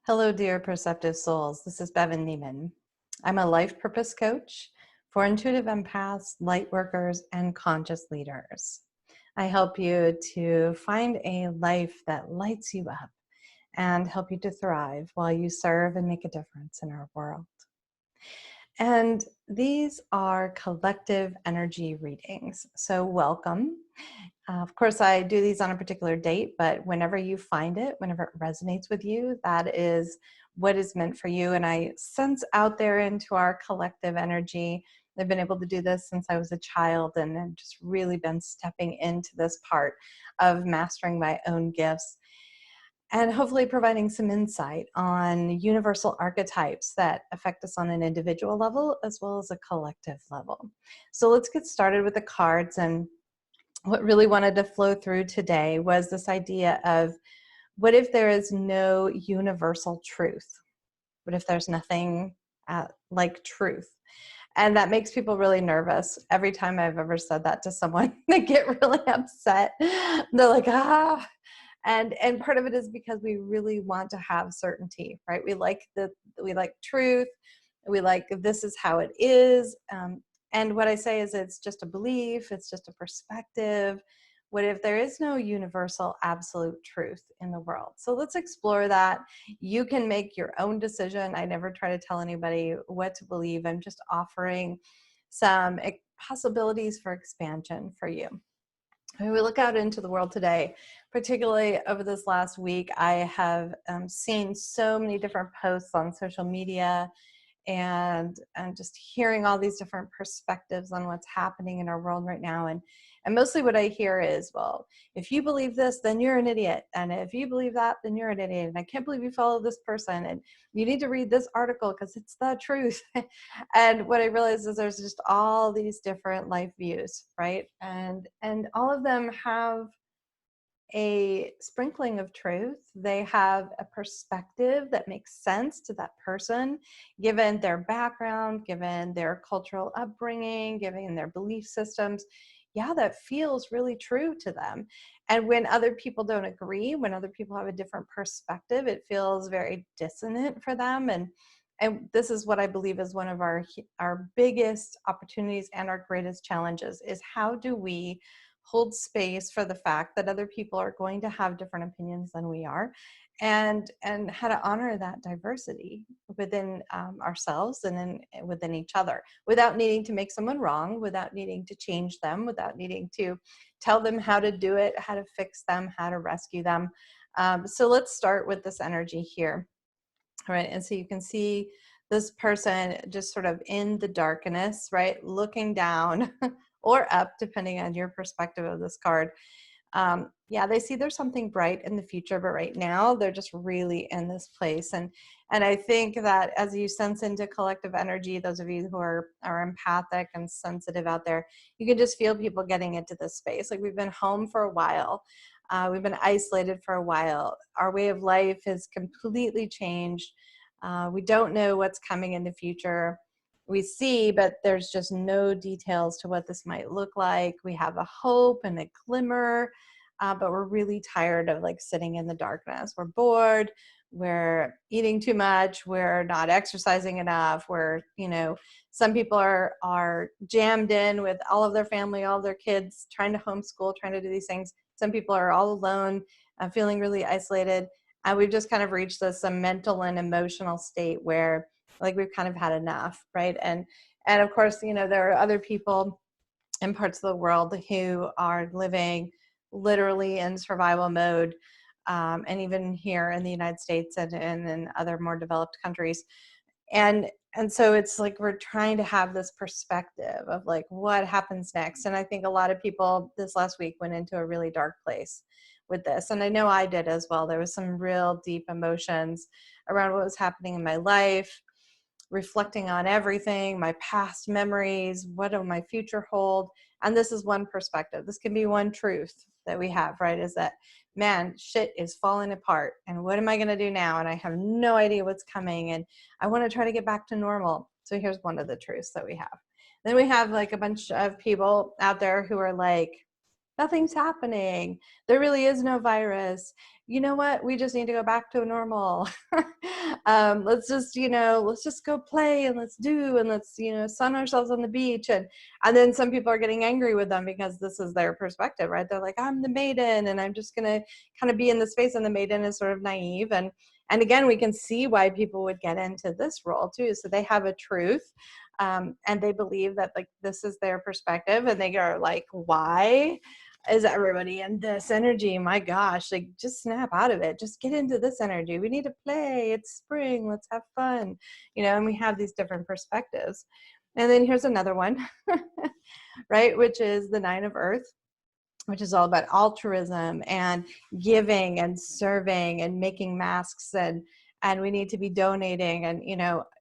Hello, dear perceptive souls. This is Bevan Neiman. I'm a life purpose coach for intuitive empaths, light workers, and conscious leaders. I help you to find a life that lights you up and help you to thrive while you serve and make a difference in our world. And these are collective energy readings. So, welcome. Of course, I do these on a particular date, but whenever you find it, whenever it resonates with you, that is what is meant for you. And I sense out there into our collective energy. I've been able to do this since I was a child, and I've just really been stepping into this part of mastering my own gifts and hopefully providing some insight on universal archetypes that affect us on an individual level as well as a collective level. So let's get started with the cards. And what really wanted to flow through today was this idea of, what if there is no universal truth? What if there's nothing like truth? And that makes people really nervous. Every time I've ever said that to someone, they get really upset. They're like, ah. And part of it is because we really want to have certainty, right? We like truth. We like, this is how it is. And what I say is, it's just a belief. It's just a perspective. What if there is no universal absolute truth in the world? So let's explore that. You can make your own decision. I never try to tell anybody what to believe. I'm just offering some possibilities for expansion for you. When we look out into the world today, particularly over this last week, I have seen so many different posts on social media and just hearing all these different perspectives on what's happening in our world right now. And mostly what I hear is, well, if you believe this, then you're an idiot. And if you believe that, then you're an idiot. And I can't believe you follow this person. And you need to read this article because it's the truth. And what I realized is there's just all these different life views, right? And all of them have a sprinkling of truth. They have a perspective that makes sense to that person, given their background, given their cultural upbringing, given their belief systems. Yeah, that feels really true to them. And when other people don't agree, when other people have a different perspective, it feels very dissonant for them. And this is what I believe is one of our biggest opportunities and our greatest challenges, is how do we hold space for the fact that other people are going to have different opinions than we are, and how to honor that diversity within ourselves and within each other, without needing to make someone wrong, without needing to change them, without needing to tell them how to do it, how to fix them, how to rescue them. So let's start with this energy here. All right, and so you can see this person just sort of in the darkness, right, looking down or up, depending on your perspective of this card. Yeah, they see there's something bright in the future, but right now they're just really in this place. And I think that as you sense into collective energy, those of you who are empathic and sensitive out there, you can just feel people getting into this space. Like, we've been home for a while. We've been isolated for a while. Our way of life has completely changed. We don't know what's coming in the future. We see, but there's just no details to what this might look like. We have a hope and a glimmer, but we're really tired of sitting in the darkness. We're bored. We're eating too much. We're not exercising enough. Some people are jammed in with all of their family, all of their kids, trying to homeschool, trying to do these things. Some people are all alone, feeling really isolated. And we've just kind of reached this mental and emotional state where we've kind of had enough, right? And of course, there are other people in parts of the world who are living literally in survival mode, and even here in the United States and in other more developed countries. And so it's we're trying to have this perspective of what happens next. And I think a lot of people this last week went into a really dark place with this. And I know I did as well. There was some real deep emotions around what was happening in my life, reflecting on everything, my past memories, what will my future hold? And this is one perspective. This can be one truth that we have, right? Is that, man, shit is falling apart. And what am I going to do now? And I have no idea what's coming. And I want to try to get back to normal. So here's one of the truths that we have. Then we have a bunch of people out there who are Nothing's happening. There really is no virus. You know what? We just need to go back to normal. Let's just, let's just go play and let's do, and let's, sun ourselves on the beach. And then some people are getting angry with them because this is their perspective, right? They're like, I'm the maiden and I'm just going to kind of be in the space. And the maiden is sort of naive. And again, we can see why people would get into this role too. So they have a truth, and they believe that like this is their perspective, and they are like, why is everybody in this energy? My gosh, like just snap out of it. Just get into this energy. We need to play. It's spring. Let's have fun. And we have these different perspectives. And then here's another one, right? Which is the Nine of Earth, which is all about altruism and giving and serving and making masks, and we need to be donating, and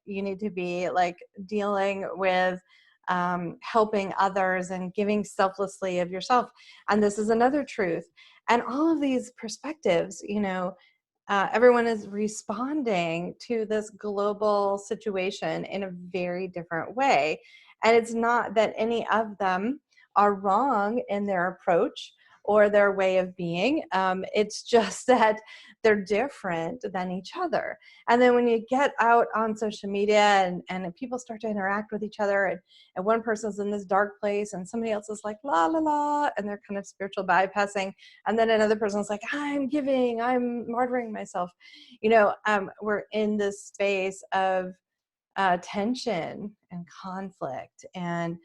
you need to be like dealing with helping others and giving selflessly of yourself. And this is another truth. And all of these perspectives, everyone is responding to this global situation in a very different way. And it's not that any of them are wrong in their approach or their way of being. It's just that they're different than each other. And then when you get out on social media and people start to interact with each other, and one person's in this dark place and somebody else is like, la, la, la, and they're kind of spiritual bypassing. And then another person's like, I'm giving, I'm martyring myself. We're in this space of tension and conflict and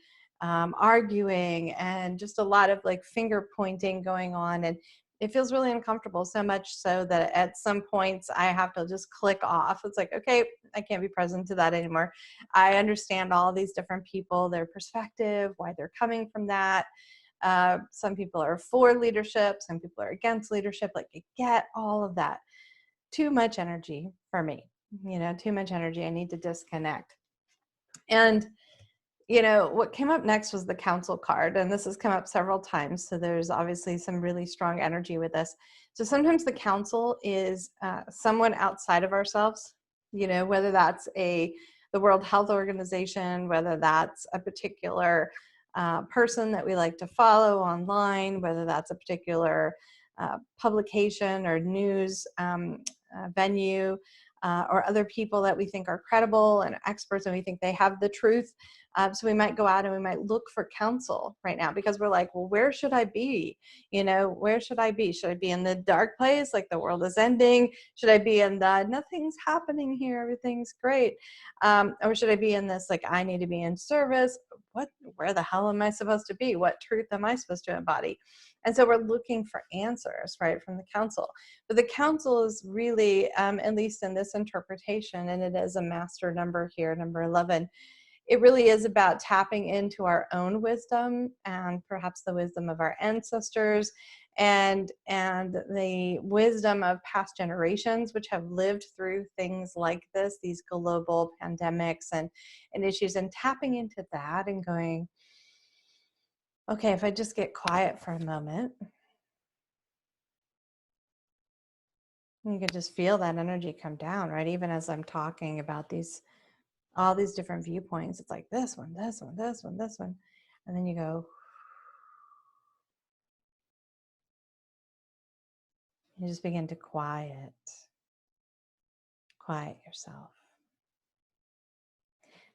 arguing and just a lot of like finger pointing going on. And it feels really uncomfortable, so much so that at some points I have to just click off. It's like, okay, I can't be present to that anymore. I understand all these different people, their perspective, why they're coming from that. Some people are for leadership, some people are against leadership. Like, I get all of that. Too much energy for me, too much energy. I need to disconnect. And what came up next was the council card, and this has come up several times. So there's obviously some really strong energy with this. So sometimes the council is someone outside of ourselves, whether that's the World Health Organization, whether that's a particular person that we like to follow online, whether that's a particular publication or news venue, or other people that we think are credible and experts and we think they have the truth. So we might go out and we might look for counsel right now because we're like, well, where should I be? Where should I be? Should I be in the dark place, like the world is ending? Should I be in the nothing's happening here, everything's great? Or should I be in this, like, I need to be in service? Where the hell am I supposed to be? What truth am I supposed to embody? And so we're looking for answers, right, from the council. But the council is really, at least in this interpretation, and it is a master number here, number 11, it really is about tapping into our own wisdom and perhaps the wisdom of our ancestors and the wisdom of past generations, which have lived through things like this, these global pandemics and issues, and tapping into that and going, okay, if I just get quiet for a moment, you can just feel that energy come down, right? Even as I'm talking about all these different viewpoints, it's like this one, this one, this one, this one. And then you go, you just begin to quiet yourself.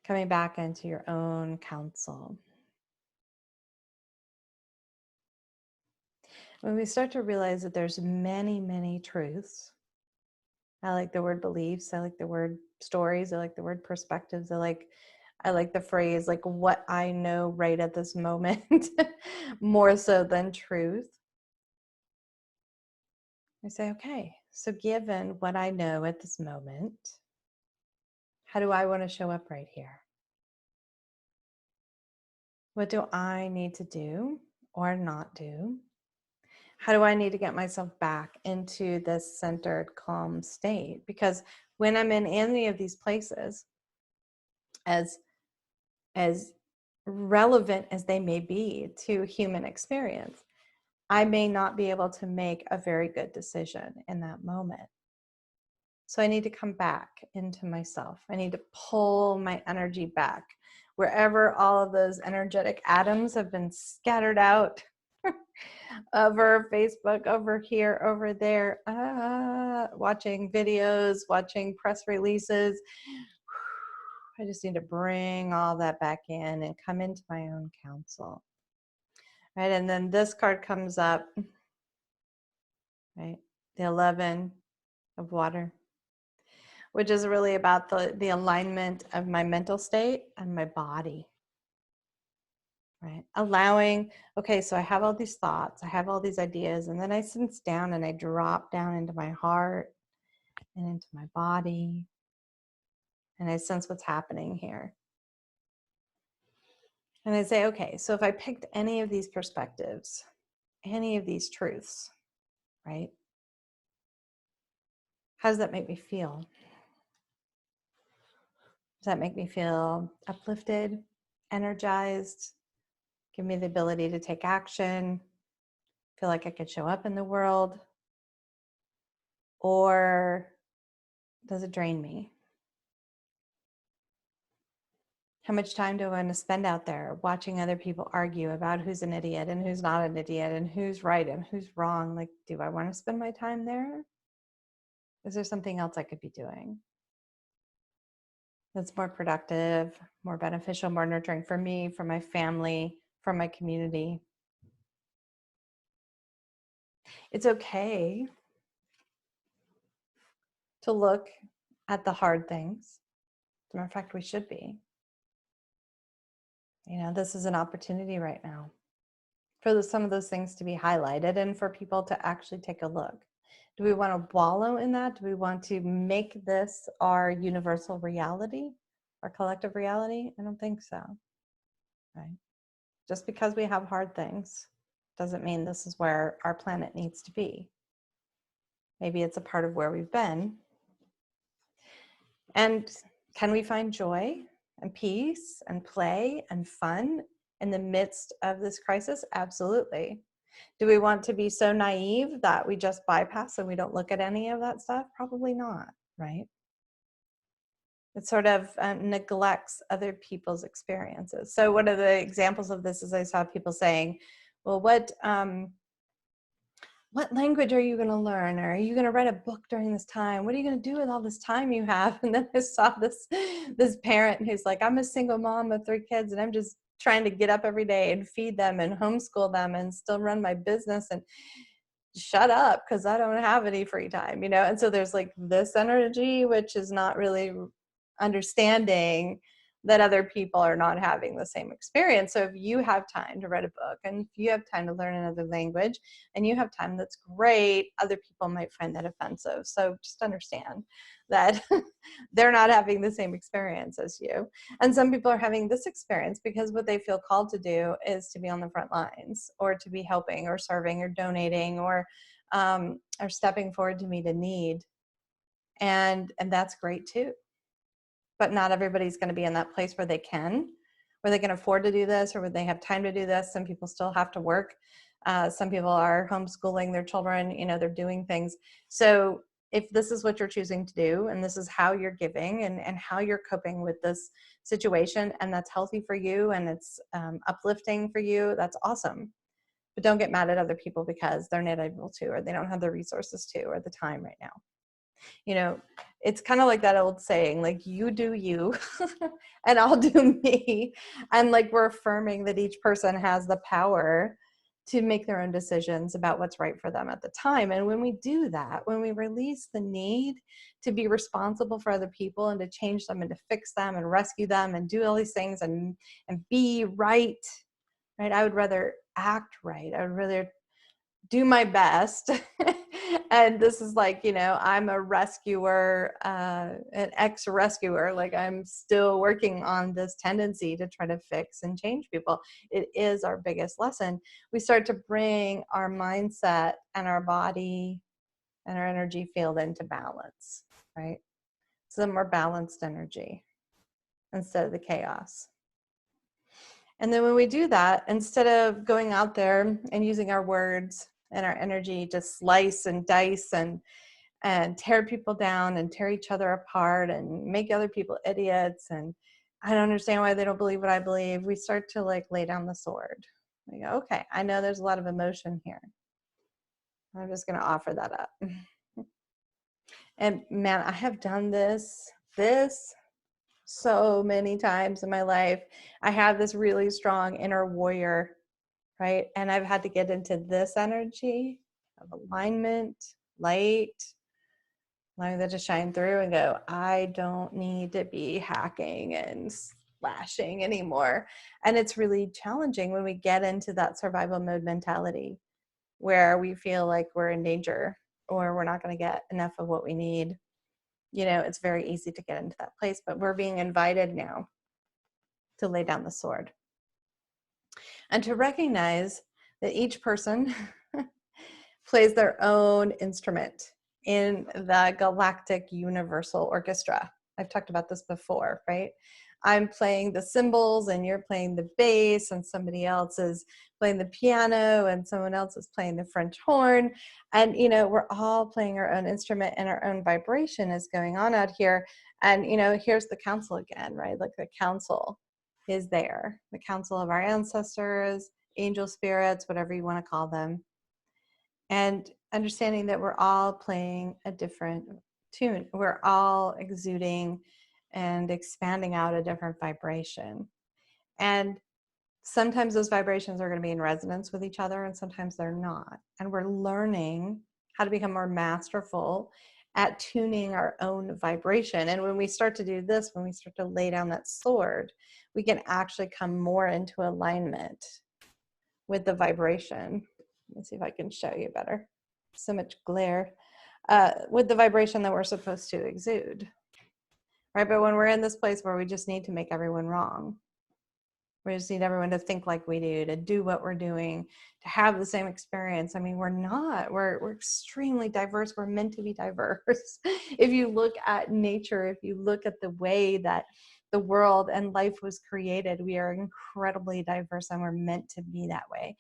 Coming back into your own counsel. When we start to realize that there's many, many truths. I like the word beliefs. I like the word stories. I like the word perspectives. I like the phrase, like, what I know right at this moment, more so than truth. I say, okay, so given what I know at this moment, how do I want to show up right here? What do I need to do or not do? How do I need to get myself back into this centered, calm state? Because when I'm in any of these places, as relevant as they may be to human experience, I may not be able to make a very good decision in that moment. So I need to come back into myself. I need to pull my energy back wherever all of those energetic atoms have been scattered out. over Facebook, over here, over there, watching videos, watching press releases. I just need to bring all that back in and come into my own counsel. Right, and then this card comes up, right? The 11 of water, which is really about the alignment of my mental state and my body, right? Allowing, okay, so I have all these thoughts, I have all these ideas, and then I sit down and I drop down into my heart and into my body, and I sense what's happening here. And I say, okay, so if I picked any of these perspectives, any of these truths, right? How does that make me feel? Does that make me feel uplifted, energized, give me the ability to take action, feel like I could show up in the world? Or does it drain me? How much time do I want to spend out there watching other people argue about who's an idiot and who's not an idiot and who's right and who's wrong? Like, do I want to spend my time there? Is there something else I could be doing that's more productive, more beneficial, more nurturing for me, for my family, for my community? It's okay to look at the hard things. As a matter of fact, we should be. This is an opportunity right now for some of those things to be highlighted and for people to actually take a look. Do we want to wallow in that? Do we want to make this our universal reality, our collective reality? I don't think so, right? Just because we have hard things doesn't mean this is where our planet needs to be. Maybe it's a part of where we've been. And can we find joy and peace and play and fun in the midst of this crisis? Absolutely. Do we want to be so naive that we just bypass and we don't look at any of that stuff? Probably not, right? It sort of neglects other people's experiences. So one of the examples of this is I saw people saying, well, what language are you going to learn? Or are you going to write a book during this time? What are you going to do with all this time you have? And then I saw this parent who's like, I'm a single mom of 3 kids and I'm just trying to get up every day and feed them and homeschool them and still run my business and shut up because I don't have any free time, And so there's like this energy, which is not really understanding that other people are not having the same experience. So if you have time to write a book and if you have time to learn another language and you have time, that's great. Other people might find that offensive. So just understand that they're not having the same experience as you. And some people are having this experience because what they feel called to do is to be on the front lines or to be helping or serving or donating or stepping forward to meet a need. And that's great too. But not everybody's going to be in that place where they can afford to do this or where they have time to do this. Some people still have to work. Some people are homeschooling their children, they're doing things. So if this is what you're choosing to do, and this is how you're giving and how you're coping with this situation, and that's healthy for you and it's uplifting for you, that's awesome. But don't get mad at other people because they're not able to, or they don't have the resources to, or the time right now. It's kind of like that old saying, like, you do you and I'll do me. And like, we're affirming that each person has the power to make their own decisions about what's right for them at the time. And when we do that, when we release the need to be responsible for other people and to change them and to fix them and rescue them and do all these things and be right, I would rather act right. I would rather do my best. And this is like, I'm a rescuer, an ex-rescuer. Like, I'm still working on this tendency to try to fix and change people. It is our biggest lesson. We start to bring our mindset and our body and our energy field into balance, right? So the more balanced energy instead of the chaos. And then when we do that, instead of going out there and using our words and our energy to slice and dice and tear people down and tear each other apart and make other people idiots, and I don't understand why they don't believe what I believe, we start to like lay down the sword We go, okay, I know there's a lot of emotion here. I'm just going to offer that up. And man, I have done this so many times in my life. I have this really strong inner warrior, right? And I've had to get into this energy of alignment, light, allowing that to shine through and go, I don't need to be hacking and slashing anymore. And it's really challenging when we get into that survival mode mentality where we feel like we're in danger or we're not going to get enough of what we need. You know, it's very easy to get into that place, but we're being invited now to lay down the sword and to recognize that each person plays their own instrument in the galactic universal orchestra. I've talked about this before, right? I'm playing the cymbals and you're playing the bass and somebody else is playing the piano and someone else is playing the French horn. And, you know, we're all playing our own instrument and our own vibration is going on out here. And, you know, here's the council again, right? Like the council is there, the council of our ancestors, angel spirits, whatever you want to call them. And understanding that we're all playing a different tune. We're all exuding and expanding out a different vibration. And sometimes those vibrations are going to be in resonance with each other and sometimes they're not. And we're learning how to become more masterful at tuning our own vibration. And when we start to do this, when we start to lay down that sword, we can actually come more into alignment with the vibration. Let me see if I can show you better. So much glare. With the vibration that we're supposed to exude, right? But when we're in this place where we just need to make everyone wrong, we just need everyone to think like we do, to do what we're doing, to have the same experience. I mean, we're not. We're extremely diverse. We're meant to be diverse. If you look at nature, if you look at the way that the world and life was created, we are incredibly diverse and we're meant to be that way.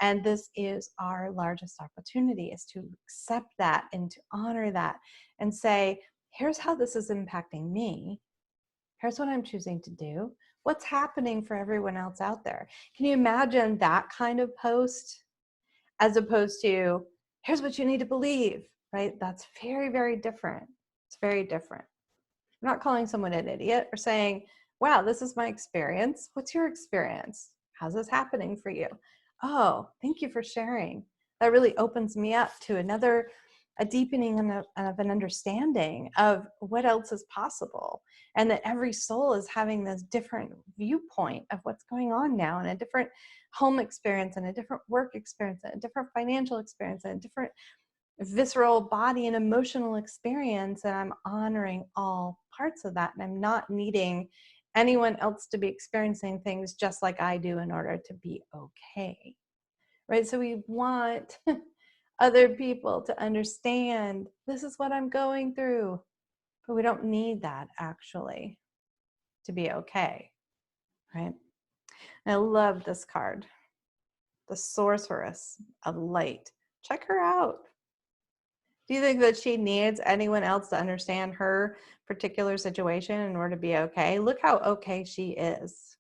And this is our largest opportunity, is to accept that and to honor that and say, here's how this is impacting me. Here's what I'm choosing to do. What's happening for everyone else out there? Can you imagine that kind of post as opposed to, here's what you need to believe, right? That's very, very different. It's very different. I'm not calling someone an idiot or saying, wow, this is my experience. What's your experience? How's this happening for you? Oh, thank you for sharing. That really opens me up to a deepening of an understanding of what else is possible. And that every soul is having this different viewpoint of what's going on now, and a different home experience and a different work experience and a different financial experience and a different visceral body and emotional experience. And I'm honoring all parts of that. And I'm not needing anyone else to be experiencing things just like I do in order to be okay. Right? So we want other people to understand this is what I'm going through, but we don't need that actually to be okay. Right? And I love this card, the Sorceress of Light. Check her out. Do you think that she needs anyone else to understand her particular situation in order to be okay? Look how okay she is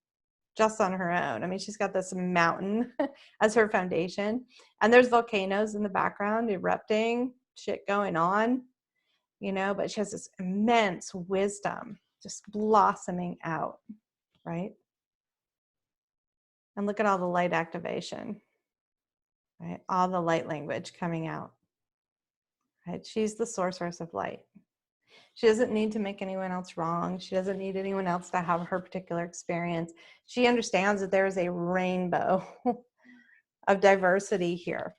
just on her own. I mean, she's got this mountain as her foundation, and there's volcanoes in the background erupting, shit going on, you know, but she has this immense wisdom just blossoming out, right? And look at all the light activation, right? All the light language coming out. Right? She's the sorceress of light. She doesn't need to make anyone else wrong. She doesn't need anyone else to have her particular experience. She understands that there is a rainbow of diversity here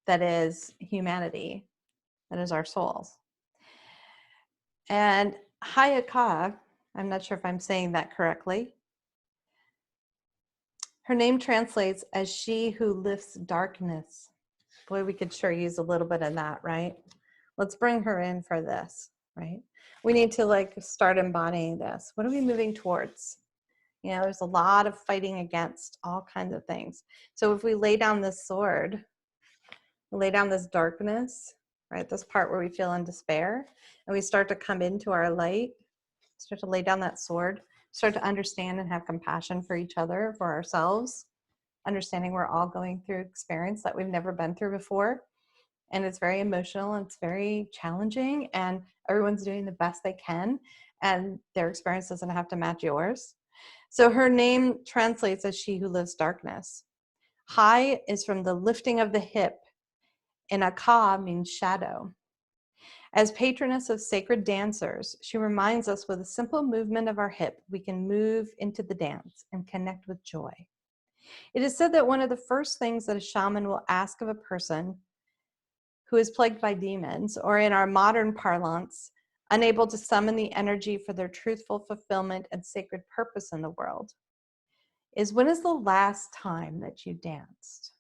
that is humanity, that is our souls. And Hayaka, I'm not sure if I'm saying that correctly, her name translates as she who lifts darkness. Boy, we could sure use a little bit of that, right? Let's bring her in for this, right? We need to start embodying this. What are we moving towards? You know, there's a lot of fighting against all kinds of things. So if we lay down this sword, lay down this darkness, right? This part where we feel in despair, and we start to come into our light, start to lay down that sword, start to understand and have compassion for each other, for ourselves, understanding we're all going through experience that we've never been through before. And it's very emotional and it's very challenging, and everyone's doing the best they can, and their experience doesn't have to match yours. So her name translates as she who lives darkness. Hai is from the lifting of the hip, and Aka means shadow. As patroness of sacred dancers, she reminds us with a simple movement of our hip, we can move into the dance and connect with joy. It is said that one of the first things that a shaman will ask of a person who is plagued by demons, or in our modern parlance, unable to summon the energy for their truthful fulfillment and sacred purpose in the world, is, when is the last time that you danced?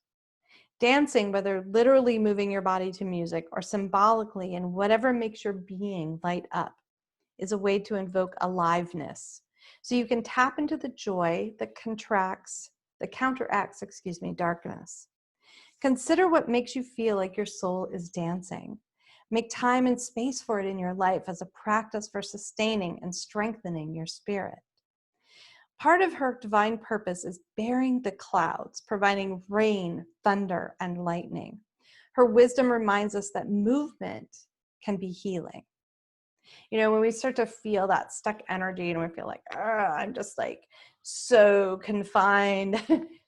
Dancing, whether literally moving your body to music or symbolically in whatever makes your being light up, is a way to invoke aliveness. So you can tap into the joy that counteracts, darkness. Consider what makes you feel like your soul is dancing. Make time and space for it in your life as a practice for sustaining and strengthening your spirit. Part of her divine purpose is bearing the clouds, providing rain, thunder, and lightning. Her wisdom reminds us that movement can be healing. You know, when we start to feel that stuck energy and we feel like, I'm just like so confined,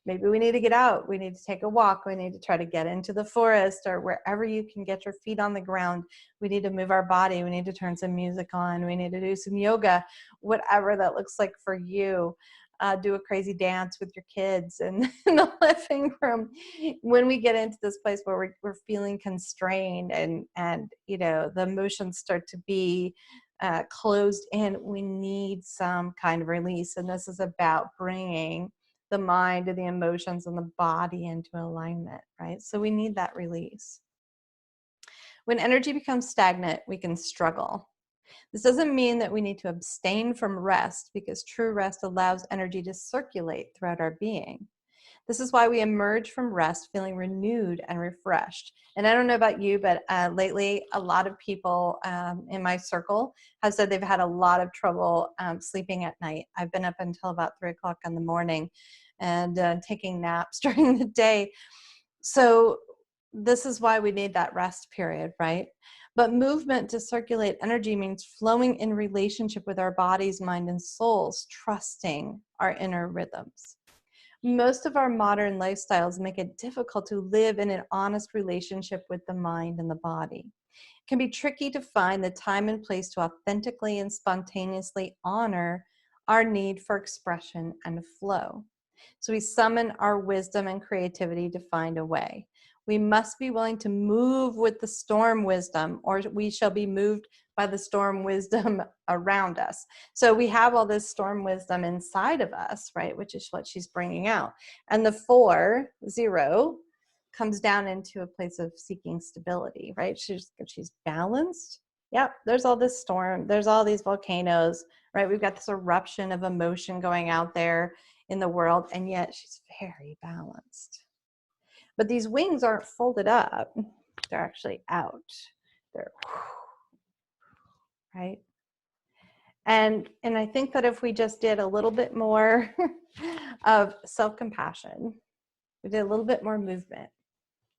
maybe we need to get out. We need to take a walk. We need to try to get into the forest or wherever you can get your feet on the ground. We need to move our body. We need to turn some music on. We need to do some yoga, whatever that looks like for you. Do a crazy dance with your kids in the living room. When we get into this place where we're feeling constrained and you know the emotions start to be closed in, we need some kind of release. And this is about bringing the mind and the emotions and the body into alignment, right? So we need that release. When energy becomes stagnant, we can struggle. This doesn't mean that we need to abstain from rest, because true rest allows energy to circulate throughout our being. This is why we emerge from rest feeling renewed and refreshed. And I don't know about you, but lately a lot of people in my circle have said they've had a lot of trouble sleeping at night. I've been up until about 3 o'clock in the morning and taking naps during the day. So this is why we need that rest period, right? But movement to circulate energy means flowing in relationship with our bodies, mind, and souls, trusting our inner rhythms. Most of our modern lifestyles make it difficult to live in an honest relationship with the mind and the body. It can be tricky to find the time and place to authentically and spontaneously honor our need for expression and flow. So we summon our wisdom and creativity to find a way. We must be willing to move with the storm wisdom, or we shall be moved by the storm wisdom around us. So we have all this storm wisdom inside of us, right? Which is what she's bringing out. And the 4, 0, comes down into a place of seeking stability, right? She's balanced. Yep, there's all this storm. There's all these volcanoes, right? We've got this eruption of emotion going out there in the world, and yet she's very balanced. But these wings aren't folded up. They're actually out. They're right. And I think that if we just did a little bit more of self-compassion, we did a little bit more movement,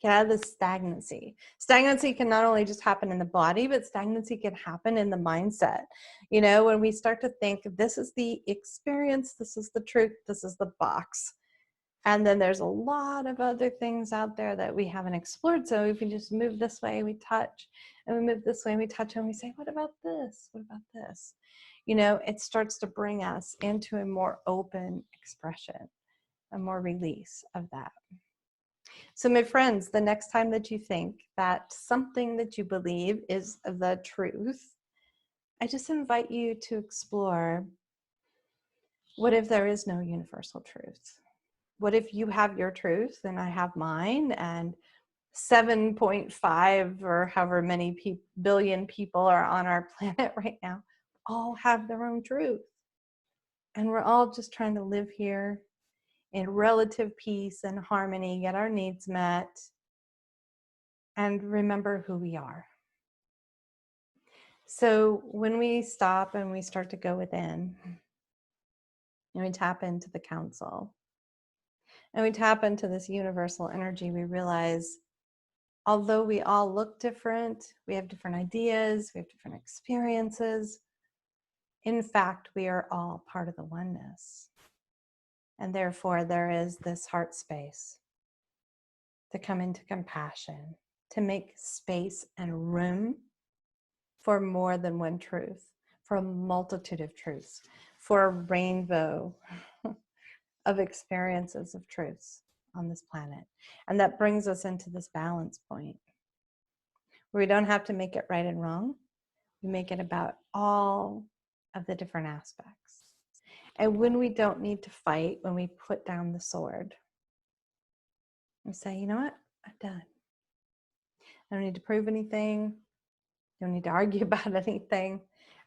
get out of this stagnancy. Stagnancy can not only just happen in the body, but stagnancy can happen in the mindset. You know, when we start to think, this is the experience, this is the truth, this is the box. And then there's a lot of other things out there that we haven't explored. So if we just move this way, we touch, and we move this way, and we touch, and we say, what about this? What about this? You know, it starts to bring us into a more open expression, a more release of that. So my friends, the next time that you think that something that you believe is the truth, I just invite you to explore, what if there is no universal truth? What if you have your truth and I have mine, and 7.5 or however many billion people are on our planet right now all have their own truth? And we're all just trying to live here in relative peace and harmony, get our needs met, and remember who we are. So when we stop and we start to go within and we tap into the council, and we tap into this universal energy, we realize although we all look different, we have different ideas, we have different experiences, in fact, we are all part of the oneness. And therefore, there is this heart space to come into compassion, to make space and room for more than one truth, for a multitude of truths, for a rainbow of experiences of truths on this planet. And that brings us into this balance point where we don't have to make it right and wrong. We make it about all of the different aspects. And when we don't need to fight, when we put down the sword and say, you know what, I'm done. I don't need to prove anything. Don't need to argue about anything.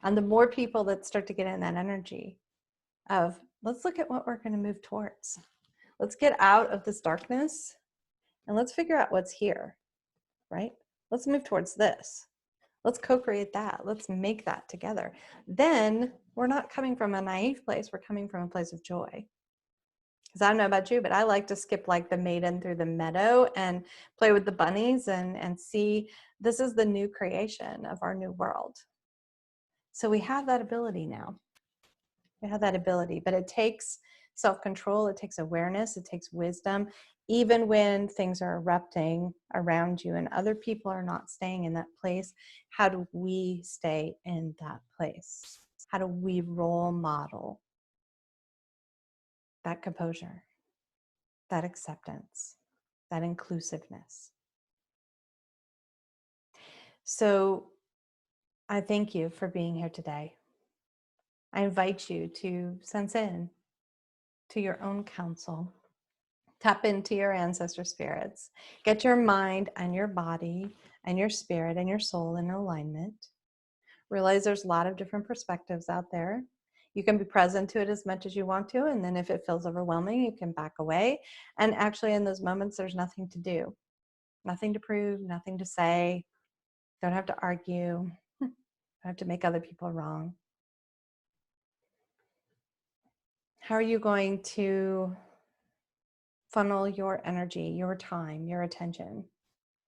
And the more people that start to get in that energy of, let's look at what we're going to move towards. Let's get out of this darkness and let's figure out what's here, right? Let's move towards this. Let's co-create that. Let's make that together. Then we're not coming from a naive place. We're coming from a place of joy. Because I don't know about you, but I like to skip like the maiden through the meadow and play with the bunnies and see this is the new creation of our new world. So we have that ability now. We have that ability, but it takes self-control, it takes awareness, it takes wisdom. Even when things are erupting around you and other people are not staying in that place, how do we stay in that place? How do we role model that composure, that acceptance, that inclusiveness? So I thank you for being here today. I invite you to sense in to your own counsel. Tap into your ancestor spirits. Get your mind and your body and your spirit and your soul in alignment. Realize there's a lot of different perspectives out there. You can be present to it as much as you want to, and then if it feels overwhelming, you can back away. And actually in those moments, there's nothing to do, nothing to prove, nothing to say. Don't have to argue. Don't have to make other people wrong. How are you going to funnel your energy, your time, your attention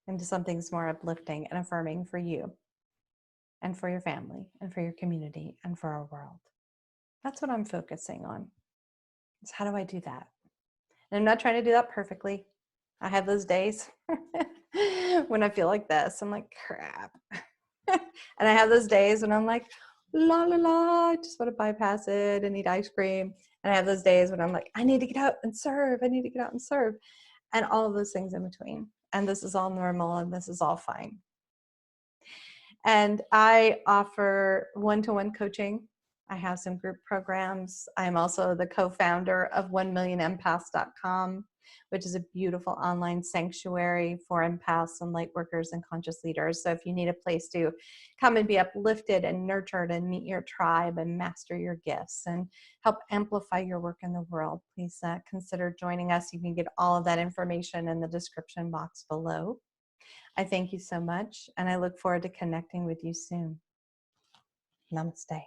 into something that's more uplifting and affirming for you and for your family and for your community and for our world? That's what I'm focusing on. Is how do I do that? And I'm not trying to do that perfectly. I have those days when I feel like this. I'm like, crap. And I have those days when I'm like, la, la, la, I just want to bypass it and eat ice cream. And I have those days when I'm like, I need to get out and serve. I need to get out and serve. And all of those things in between. And this is all normal and this is all fine. And I offer one-to-one coaching. I have some group programs. I'm also the co-founder of 1millionempaths.com, which is a beautiful online sanctuary for empaths and light workers and conscious leaders. So if you need a place to come and be uplifted and nurtured and meet your tribe and master your gifts and help amplify your work in the world, please consider joining us. You can get all of that information in the description box below. I thank you so much, and I look forward to connecting with you soon. Namaste.